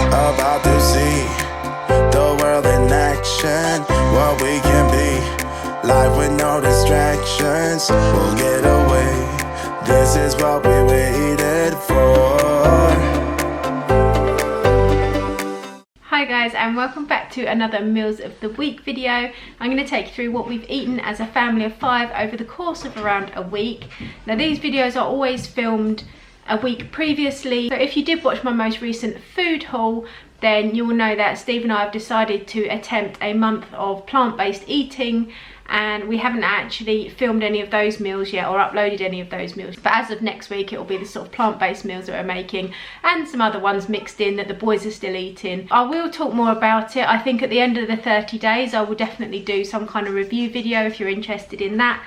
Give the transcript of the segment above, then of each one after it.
about to see the world in action, what we can be. Life with no distractions, we'll get away. This is what we waited for. Hi guys, and welcome back to another Meals of the Week video. I'm going to take you through what we've eaten as a family of 5 over the course of around a week. Now these videos are always filmed a week previously, so if you did watch my most recent food haul, then you will know that Steve and I have decided to attempt a month of plant-based eating, and we haven't actually filmed any of those meals yet or uploaded any of those meals. But as of next week, it will be the sort of plant-based meals that we're making and some other ones mixed in that the boys are still eating. I will talk more about it. I think at the end of the 30 days, I will definitely do some kind of review video if you're interested in that.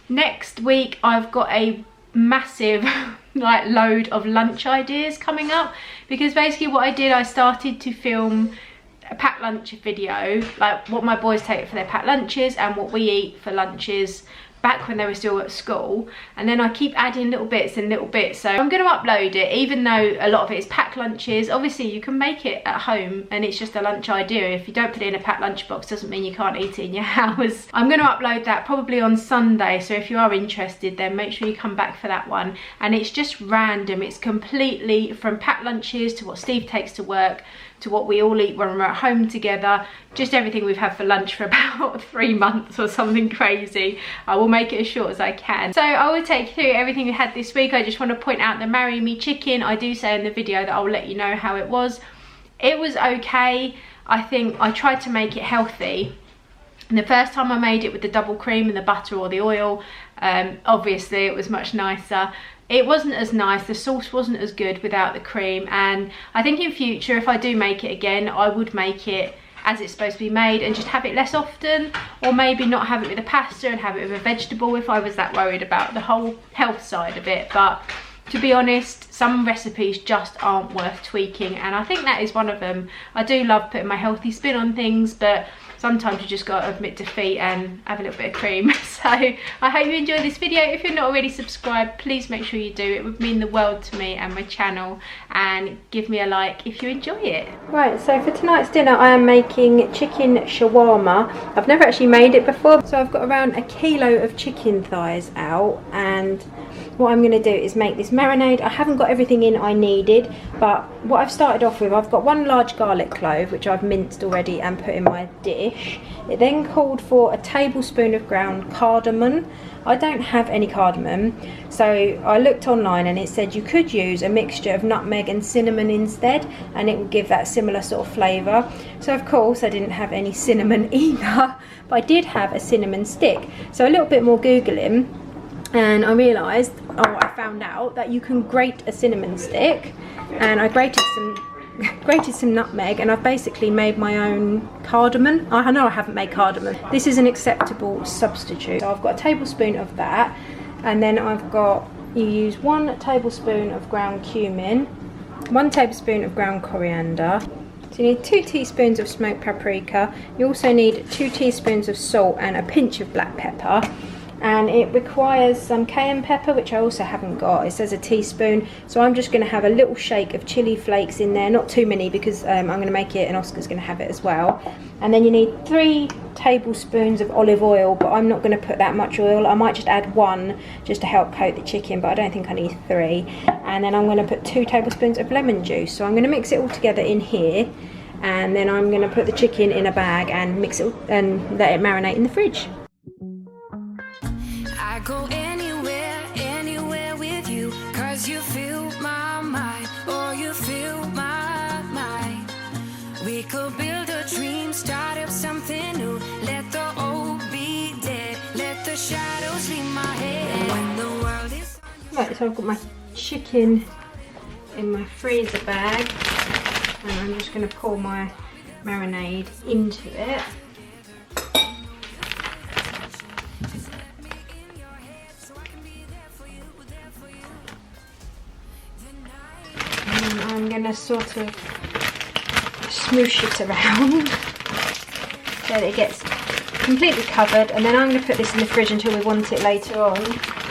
Next week, I've got a massive like load of lunch ideas coming up, because basically what I did, I started to film a packed lunch video, like what my boys take for their packed lunches and what we eat for lunches back when they were still at school, and then I keep adding little bits and little bits. So I'm going to upload it, even though a lot of it is packed lunches. Obviously you can make it at home and it's just a lunch idea. If you don't put it in a packed lunchbox, doesn't mean you can't eat it in your house. I'm going to upload that probably on Sunday, so if you are interested, then make sure you come back for that one. And it's just random, it's completely from packed lunches to what Steve takes to work to what we all eat when we're at home together, just everything we've had for lunch for about 3 months or something crazy. I will make it as short as I can. So I will take you through everything we had this week. I just want to point out the Marry Me chicken. I do say in the video that I'll let you know how it was. It was okay. I think I tried to make it healthy. And the first time I made it with the double cream and the butter or the oil, obviously it was much nicer. It wasn't as nice, the sauce wasn't as good without the cream, and I think in future if I do make it again, I would make it as it's supposed to be made and just have it less often, or maybe not have it with a pasta and have it with a vegetable if I was that worried about the whole health side of it. But to be honest, some recipes just aren't worth tweaking, and I think that is one of them. I do love putting my healthy spin on things, but sometimes you just got to admit defeat and have a little bit of cream. So I hope you enjoyed this video. If you're not already subscribed, please make sure you do. It would mean the world to me and my channel, and give me a like if you enjoy it. Right, so for tonight's dinner I am making chicken shawarma. I've never actually made it before, so I've got around 1 kilo of chicken thighs out, and what I'm going to do is make this marinade. I haven't got everything in I needed, but what I've started off with, I've got 1 large garlic clove which I've minced already and put in my dish. It then called for a tablespoon of ground cardamom. I don't have any cardamom, so I looked online and it said you could use a mixture of nutmeg and cinnamon instead, and it would give that similar sort of flavour. So of course I didn't have any cinnamon either, but I did have a cinnamon stick. So a little bit more Googling, and I realised, I found out that you can grate a cinnamon stick, and I grated some nutmeg, and I've basically made my own cardamom. I know I haven't made cardamom. This is an acceptable substitute. So I've got a tablespoon of that, and then I've got, you use 1 tablespoon of ground cumin, 1 tablespoon of ground coriander. So you need 2 teaspoons of smoked paprika. You also need 2 teaspoons of salt and a pinch of black pepper. And it requires some cayenne pepper, which I also haven't got. It says a teaspoon, so I'm just going to have a little shake of chili flakes in there, not too many, because I'm going to make it and Oscar's going to have it as well. And then you need 3 tablespoons of olive oil, but I'm not going to put that much oil. I might just add 1 just to help coat the chicken, but I don't think I need 3. And then I'm going to put 2 tablespoons of lemon juice. So I'm going to mix it all together in here, and then I'm going to put the chicken in a bag and mix it and let it marinate in the fridge. Go anywhere with you, 'cause you fill my mind, or you fill my mind. We could build a dream, start up something new, let the old be dead, let the shadows leave my head when the world is... Right, so I've got my chicken in my freezer bag, and I'm just going to pour my marinade into it. I'm going to sort of smoosh it around so that it gets completely covered, and then I'm going to put this in the fridge until we want it later on.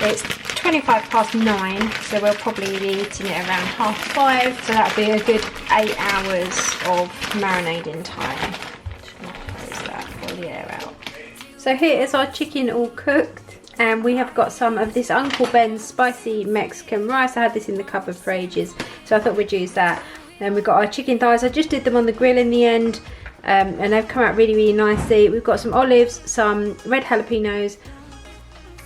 It's 9:25, so we'll probably be eating it around 5:30, so that'll be a good 8 hours of marinating time. Just gonna close that for the air out. So here is our chicken all cooked, and we have got some of this Uncle Ben's spicy Mexican rice. I had this in the cupboard for ages, so I thought we'd use that. Then we've got our chicken thighs. I just did them on the grill in the end, and they've come out really, really nicely. We've got some olives, some red jalapenos,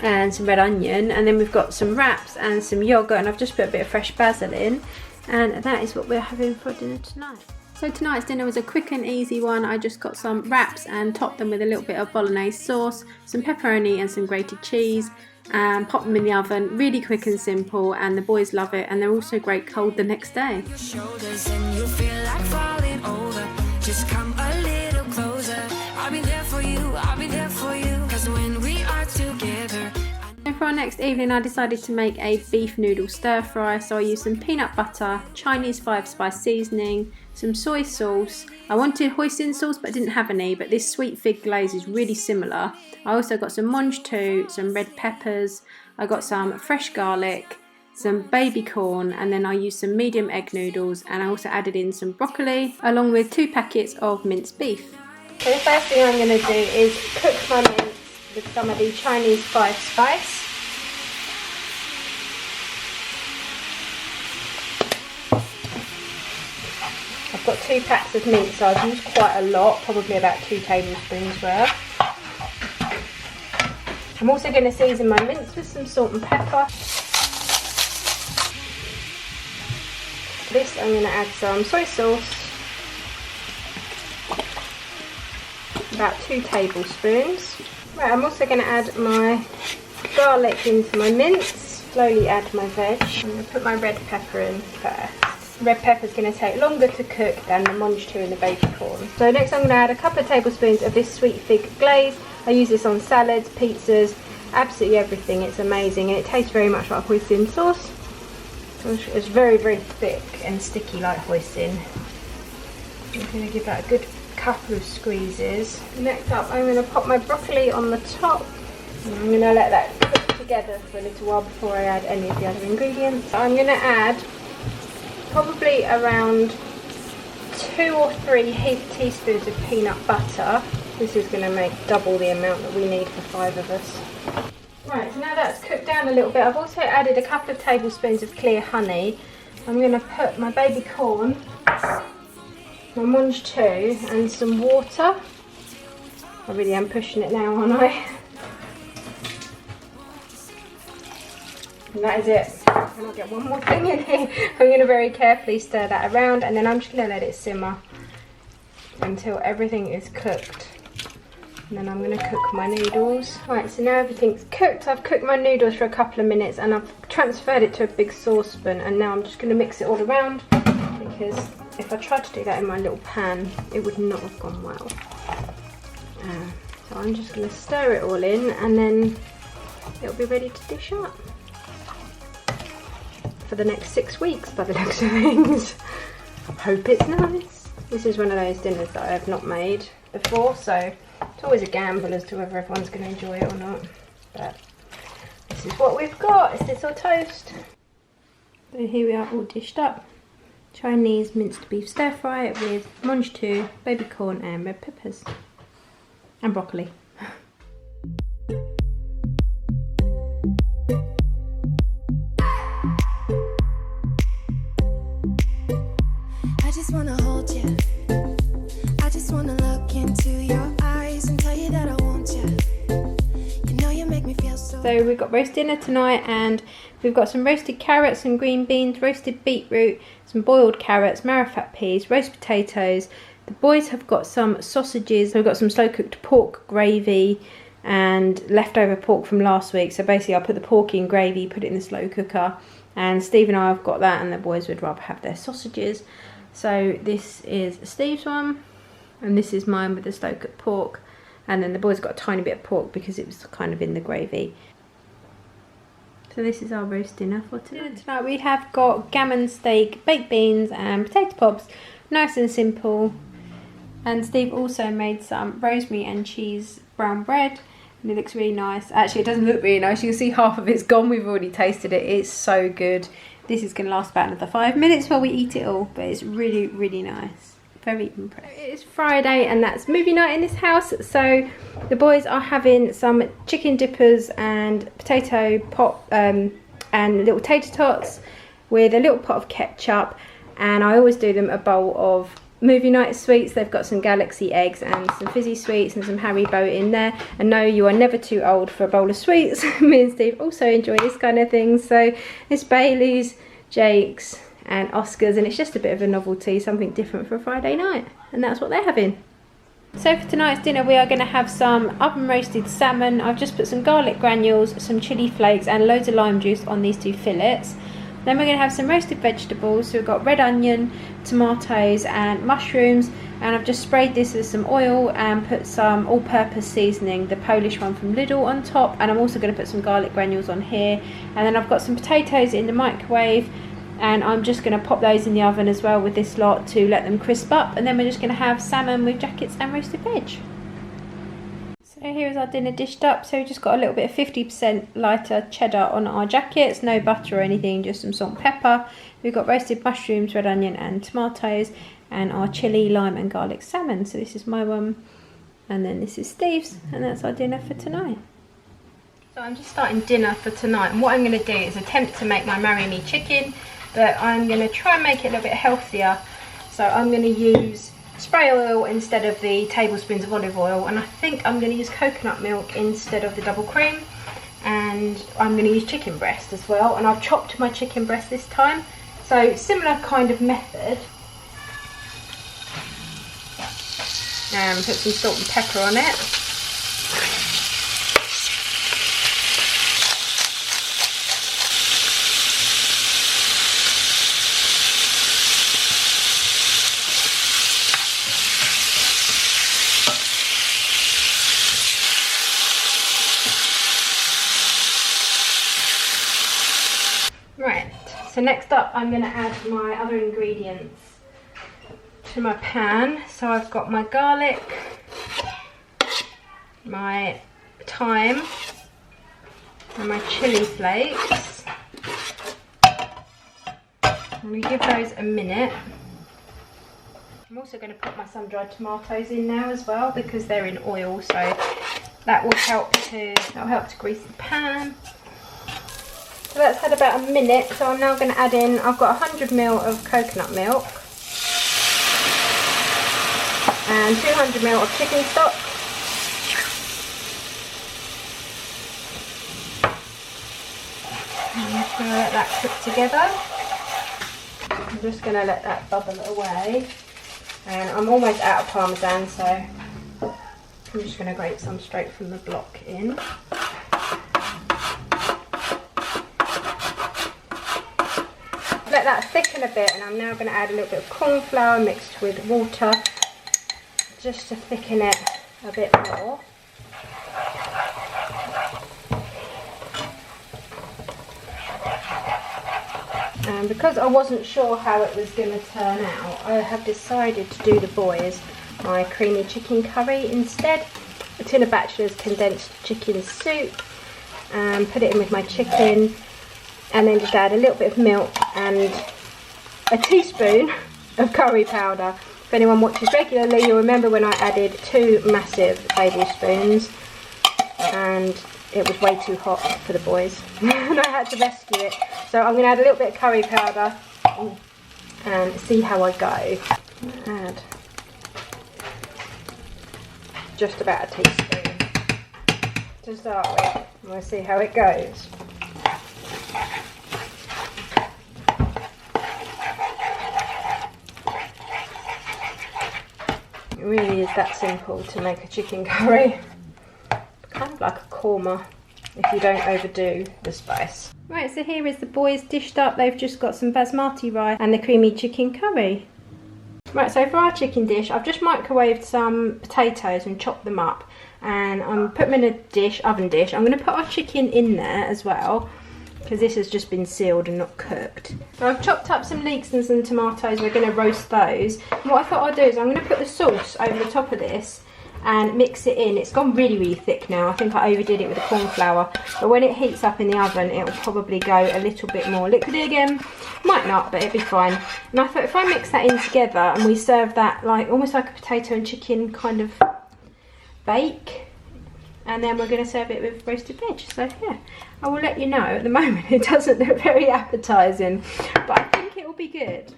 and some red onion, and then we've got some wraps and some yogurt, and I've just put a bit of fresh basil in, and that is what we're having for dinner tonight. So tonight's dinner was a quick and easy one. I just got some wraps and topped them with a little bit of bolognese sauce, some pepperoni and some grated cheese, and popped them in the oven. Really quick and simple, and the boys love it, and they're also great cold the next day. Shoulders and you feel like falling over. Just come a little closer. I'll be there for you, I'll be there for you. 'Cause when we are together. And for our next evening, I decided to make a beef noodle stir fry. So I used some peanut butter, Chinese 5-spice seasoning, some soy sauce. I wanted hoisin sauce but didn't have any, but this sweet fig glaze is really similar. I also got some mange too, some red peppers, I got some fresh garlic, some baby corn, and then I used some medium egg noodles, and I also added in some broccoli along with 2 packets of minced beef. So the first thing I'm going to do is cook my mince with some of the Chinese 5-spice. I've got 2 packs of mince, so I've used quite a lot, probably about 2 tablespoons worth. I'm also going to season my mince with some salt and pepper. This I'm going to add some soy sauce, about 2 tablespoons. Right, I'm also going to add my garlic into my mince, slowly add my veg. I'm going to put my red pepper in first. Red pepper is going to take longer to cook than the mange too and the baby corn. So next I'm going to add a couple of tablespoons of this sweet fig glaze. I use this on salads, pizzas, absolutely everything. It's amazing, and it tastes very much like hoisin sauce. It's very, very thick and sticky like hoisin. I'm going to give that a good couple of squeezes. Next up, I'm going to pop my broccoli on the top, and I'm going to let that cook together for a little while before I add any of the other ingredients. I'm going to add probably around 2 or 3 teaspoons of peanut butter. This is going to make double the amount that we need for 5 of us. Right, so now that's cooked down a little bit. I've also added a couple of tablespoons of clear honey. I'm going to put my baby corn, my mange too, and some water. I really am pushing it now, aren't I? And that is it. And I'll get one more thing in here. I'm going to very carefully stir that around, and then I'm just going to let it simmer until everything is cooked. And then I'm going to cook my noodles. Right, so now everything's cooked. I've cooked my noodles for a couple of minutes, and I've transferred it to a big saucepan, and now I'm just going to mix it all around, because if I tried to do that in my little pan, it would not have gone well. So I'm just going to stir it all in, and then it'll be ready to dish up for the next 6 weeks by the looks of things. Hope it's nice. This is one of those dinners that I have not made before, so it's always a gamble as to whether everyone's going to enjoy it or not. But this is what we've got. It's this or toast. So here we are, all dished up. Chinese minced beef stir fry with mange too, baby corn and red peppers. And broccoli. I just wanna hold you. I just wanna look into your eyes and tell you that I want you. You know you make me feel so. So we've got roast dinner tonight, and we've got some roasted carrots and green beans, roasted beetroot, some boiled carrots, marrowfat peas, roast potatoes. The boys have got some sausages. We've got some slow cooked pork gravy and leftover pork from last week. So basically I put the pork in gravy, put it in the slow cooker, and Steve and I have got that, and the boys would rather have their sausages. So this is Steve's one, and this is mine with the slow cooked pork, and then the boys got a tiny bit of pork because it was kind of in the gravy. So this is our roast dinner for tonight. Tonight we have got gammon steak, baked beans and potato pops. Nice and simple. And Steve also made some rosemary and cheese brown bread. And it looks really nice. Actually, it doesn't look really nice. You can see half of it's gone. We've already tasted it. It's so good. This is going to last about another 5 minutes while we eat it all. But it's really, really nice. Very impressive. It's Friday and that's movie night in this house. So the boys are having some chicken dippers and potato pot and little tater tots with a little pot of ketchup. And I always do them a bowl of movie night sweets. They've got some Galaxy eggs and some fizzy sweets and some Haribo in there. And no, you are never too old for a bowl of sweets. Me and Steve also enjoy this kind of thing. So it's Bailey's, Jake's and Oscar's, and it's just a bit of a novelty, something different for a Friday night. And that's what they're having. So for tonight's dinner we are going to have some oven roasted salmon. I've just put some garlic granules, some chilli flakes and loads of lime juice on these 2 fillets. Then we're going to have some roasted vegetables. So we've got red onion, tomatoes and mushrooms. And I've just sprayed this with some oil and put some all-purpose seasoning, the Polish one from Lidl, on top. And I'm also going to put some garlic granules on here. And then I've got some potatoes in the microwave. And I'm just going to pop those in the oven as well with this lot to let them crisp up. And then we're just going to have salmon with jackets and roasted veg. So here is our dinner dished up. So we just got a little bit of 50% lighter cheddar on our jackets, no butter or anything, just some salt and pepper. We've got roasted mushrooms, red onion and tomatoes, and our chilli, lime and garlic salmon. So this is my one, and then this is Steve's, and that's our dinner for tonight. So I'm just starting dinner for tonight, and what I'm going to do is attempt to make my Marry Me chicken, but I'm going to try and make it a little bit healthier. So I'm going to use spray oil instead of the tablespoons of olive oil, and I think I'm going to use coconut milk instead of the double cream, and I'm going to use chicken breast as well. And I've chopped my chicken breast this time, so similar kind of method. And put some salt and pepper on it. Right, so next up I'm going to add my other ingredients to my pan. So I've got my garlic, my thyme and my chilli flakes. I'm going to give those a minute. I'm also going to put my sun-dried tomatoes in now as well because they're in oil, so that will help to grease the pan. So that's had about a minute, so I'm now going to add in, I've got 100 ml of coconut milk and 200 ml of chicken stock. I'm just going to let that cook together. I'm just going to let that bubble away. And I'm almost out of parmesan, so I'm just going to grate some straight from the block in. Let that thicken a bit, and I'm now going to add a little bit of corn flour mixed with water just to thicken it a bit more. And because I wasn't sure how it was going to turn out, I have decided to do the boys my creamy chicken curry instead. A tin of Bachelor's condensed chicken soup, and put it in with my chicken. And then just add a little bit of milk and a teaspoon of curry powder. If anyone watches regularly, you'll remember when I added 2 massive tablespoons and it was way too hot for the boys and I had to rescue it. So I'm going to add a little bit of curry powder and see how I go. Add just about a teaspoon to start with, and we'll see how it goes. It really is that simple to make a chicken curry. Kind of like a korma if you don't overdo the spice. Right, so here is the boys dished up. They've just got some basmati rice and the creamy chicken curry. Right, so for our chicken dish, I've just microwaved some potatoes and chopped them up. And I'm putting them in a dish, oven dish. I'm going to put our chicken in there as well, because this has just been sealed and not cooked. So I've chopped up some leeks and some tomatoes. We're going to roast those. And what I thought I'd do is I'm going to put the sauce over the top of this, and mix it in. It's gone really thick now. I think I overdid it with the corn flour, but when it heats up in the oven it will probably go a little bit more liquidy again. Might not, but it'll be fine. And I thought if I mix that in together and we serve that like almost like a potato and chicken kind of bake, and then we're going to serve it with roasted veg. So yeah, I will let you know. At the moment it doesn't look very appetizing, but I think it will be good.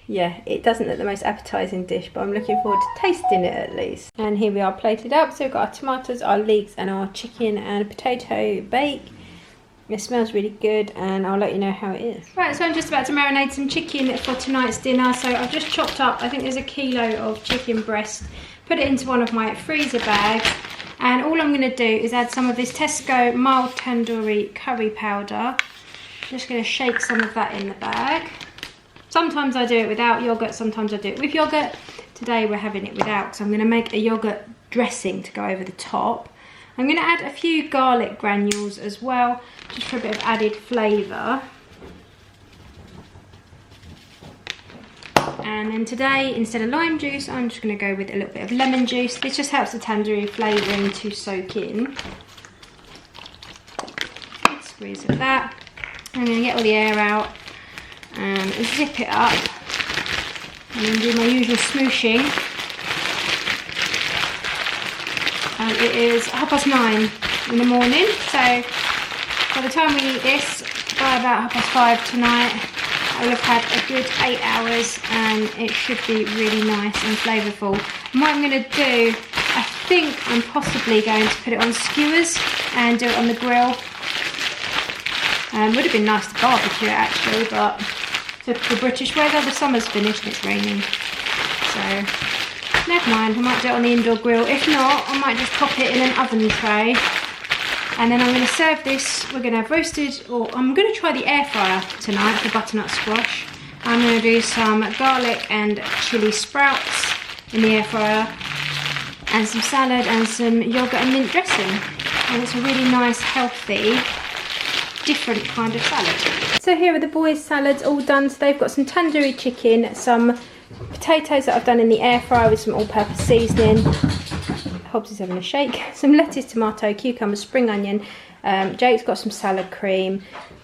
Yeah, it doesn't look the most appetizing dish, but I'm looking forward to tasting it at least. And here we are plated up. So we've got our tomatoes, our leeks, and our chicken and potato bake. It smells really good, and I'll let you know how it is. Right, so I'm just about to marinate some chicken for tonight's dinner. So I've just chopped up, I think there's a kilo of chicken breast, put it into one of my freezer bags, and all I'm going to do is add some of this Tesco mild tandoori curry powder. Just going to shake some of that in the bag. Sometimes I do it without yogurt, sometimes I do it with yogurt. Today we're having it without, because I'm going to make a yogurt dressing to go over the top. I'm going to add a few garlic granules as well, just for a bit of added flavour. And then today, instead of lime juice, I'm just going to go with a little bit of lemon juice. This just helps the tandoori flavouring to soak in. Squeeze of that. I'm going to get all the air out and zip it up, and then do my usual smooshing. And it is 9:30 in the morning, so by the time we eat this, by about 5:30 tonight, I will have had a good 8 hours, and it should be really nice and flavourful. And what I'm going to do, I think I'm possibly going to put it on skewers and do it on the grill. Would have been nice to barbecue it actually, but typical British weather, the summer's finished and it's raining. So, never mind, I might do it on the indoor grill. If not, I might just pop it in an oven tray. And then I'm going to serve this, we're going to have roasted, or I'm going to try the air fryer tonight for butternut squash. I'm going to do some garlic and chilli sprouts in the air fryer, and some salad and some yogurt and mint dressing. And it's a really nice, healthy, different kind of salad. So here are the boys' salads all done. So they've got some tandoori chicken, some potatoes that I've done in the air fryer with some all-purpose seasoning. Hobbs is having a shake. Some lettuce, tomato, cucumber, spring onion. Jake's got some salad cream.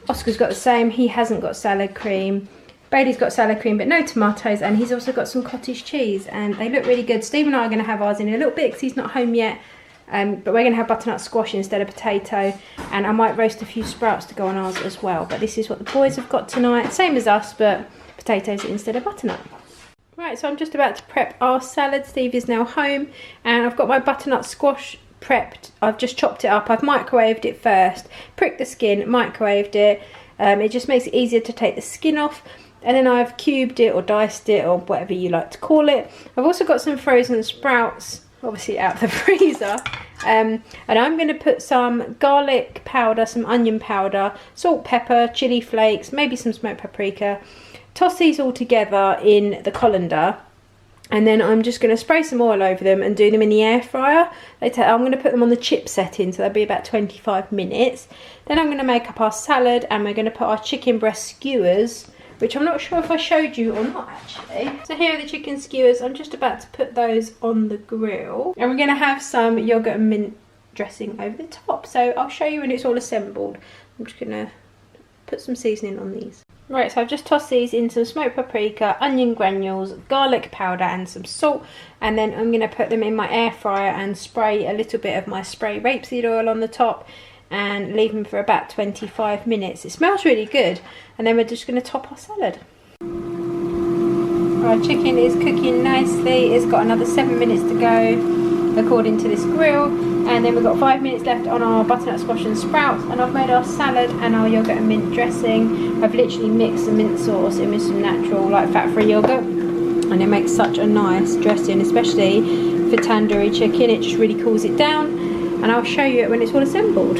Oscar's got the same. He hasn't got salad cream. Bailey's got salad cream but no tomatoes, and he's also got some cottage cheese, and they look really good. Steve and I are going to have ours in a little bit because he's not home yet. But we're going to have butternut squash instead of potato, and I might roast a few sprouts to go on ours as well. But this is what the boys have got tonight, same as us, but potatoes instead of butternut. Right, so I'm just about to prep our salad. Steve is now home, and I've got my butternut squash prepped. I've just chopped it up. I've microwaved it first, pricked the skin, microwaved it. It just makes it easier to take the skin off. And then I've cubed it or diced it or whatever you like to call it. I've also got some frozen sprouts, obviously out of the freezer, and I'm going to put some garlic powder, some onion powder, salt, pepper, chili flakes, maybe some smoked paprika. Toss these all together in the colander, and then I'm just going to spray some oil over them and do them in the air fryer. I'm going to put them on the chip setting, so they'll be about 25 minutes. Then I'm going to make up our salad, and we're going to put our chicken breast skewers, which I'm not sure if I showed you or not actually. So here are the chicken skewers. I'm just about to put those on the grill. And we're going to have some yogurt and mint dressing over the top. So I'll show you when it's all assembled. I'm just going to put some seasoning on these. Right, so I've just tossed these in some smoked paprika, onion granules, garlic powder and some salt. And then I'm going to put them in my air fryer and spray a little bit of my spray rapeseed oil on the top, and leave them for about 25 minutes. It smells really good. And then we're just going to top our salad. Our chicken is cooking nicely. It's got another 7 minutes to go according to this grill. And then we've got 5 minutes left on our butternut squash and sprouts. And I've made our salad and our yogurt and mint dressing. I've literally mixed the mint sauce in with some natural, like fat-free yogurt. And it makes such a nice dressing, especially for tandoori chicken. It just really cools it down. And I'll show you it when it's all assembled.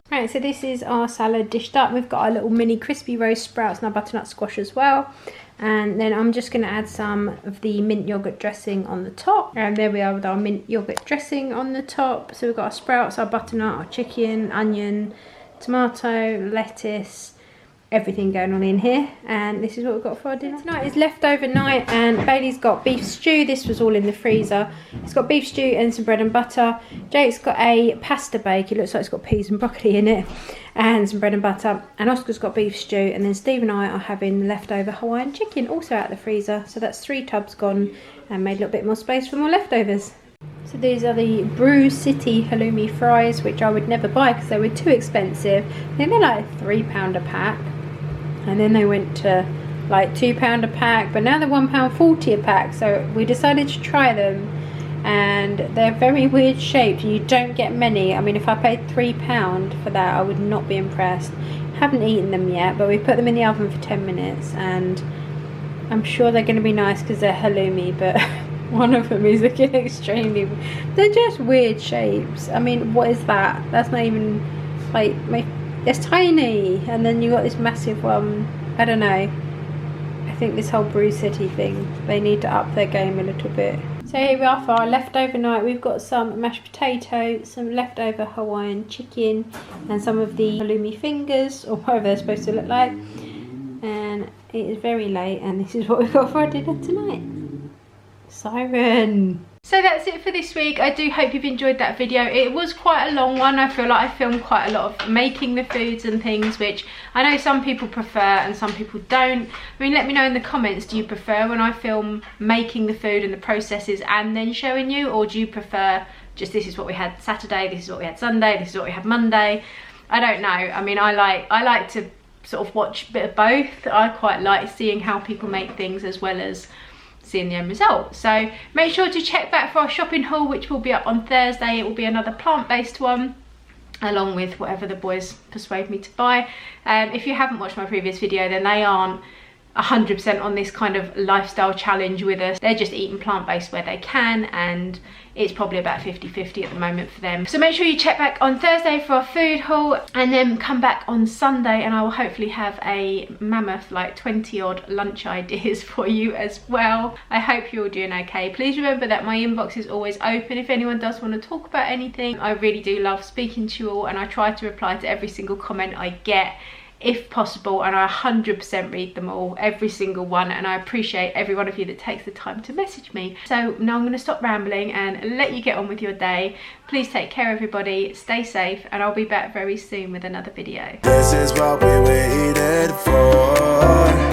Right, so this is our salad dished up. We've got our little mini crispy roast sprouts and our butternut squash as well. And then I'm just going to add some of the mint yogurt dressing on the top. And there we are with our mint yogurt dressing on the top. So we've got our sprouts, our butternut, our chicken, onion, tomato, lettuce, everything going on in here. And this is what we've got for our dinner tonight. It's leftover night, and Bailey's got beef stew. This was all in the freezer. It's got beef stew and some bread and butter. Jake's got a pasta bake. It looks like it's got peas and broccoli in it, and some bread and butter. And Oscar's got beef stew, and then Steve and I are having leftover Hawaiian chicken, also out of the freezer. So that's 3 tubs gone, and made a little bit more space for more leftovers. So these are the Brew City halloumi fries, which I would never buy because they were too expensive. I think they're like £3 a pack, and then they went to like £2 a pack, but now they're £1.40 a pack. So we decided to try them, and they're very weird shaped. You don't get many. I mean, if I paid £3 for that, I would not be impressed. Haven't eaten them yet, but we put them in the oven for 10 minutes, and I'm sure they're going to be nice because they're halloumi, but one of them is looking extremely... They're just weird shapes. I mean, what is that? That's not even... like, it's tiny. And then you got this massive one. I don't know. I think this whole Brew City thing, they need to up their game a little bit. So here we are for our leftover night. We've got some mashed potato, some leftover Hawaiian chicken, and some of the halloumi fingers, or whatever they're supposed to look like. And it is very late, and this is what we've got for our dinner tonight. Siren. So that's it for this week. I do hope you've enjoyed that video. It was quite a long one. I feel like I filmed quite a lot of making the foods and things, which I know some people prefer and some people don't. I mean, let me know in the comments, do you prefer when I film making the food and the processes and then showing you, or do you prefer just this is what we had Saturday, this is what we had Sunday, this is what we had Monday? I don't know. I mean, I like to sort of watch a bit of both. I quite like seeing how people make things as well as seeing the end result. So make sure to check back for our shopping haul, which will be up on Thursday. It will be another plant-based one, along with whatever the boys persuade me to buy. If you haven't watched my previous video, then they aren't 100% on this kind of lifestyle challenge with us. They're just eating plant-based where they can, and it's probably about 50-50 at the moment for them. So make sure you check back on Thursday for our food haul, and then come back on Sunday, and I will hopefully have a mammoth, like 20 odd lunch ideas for you as well. I hope you're all doing okay. Please remember that my inbox is always open if anyone does want to talk about anything. I really do love speaking to you all, and I try to reply to every single comment I get, if possible, and I 100% read them all, every single one, and I appreciate every one of you that takes the time to message me. So now I'm going to stop rambling and let you get on with your day. Please take care, everybody, stay safe, and I'll be back very soon with another video. This is what we waited for.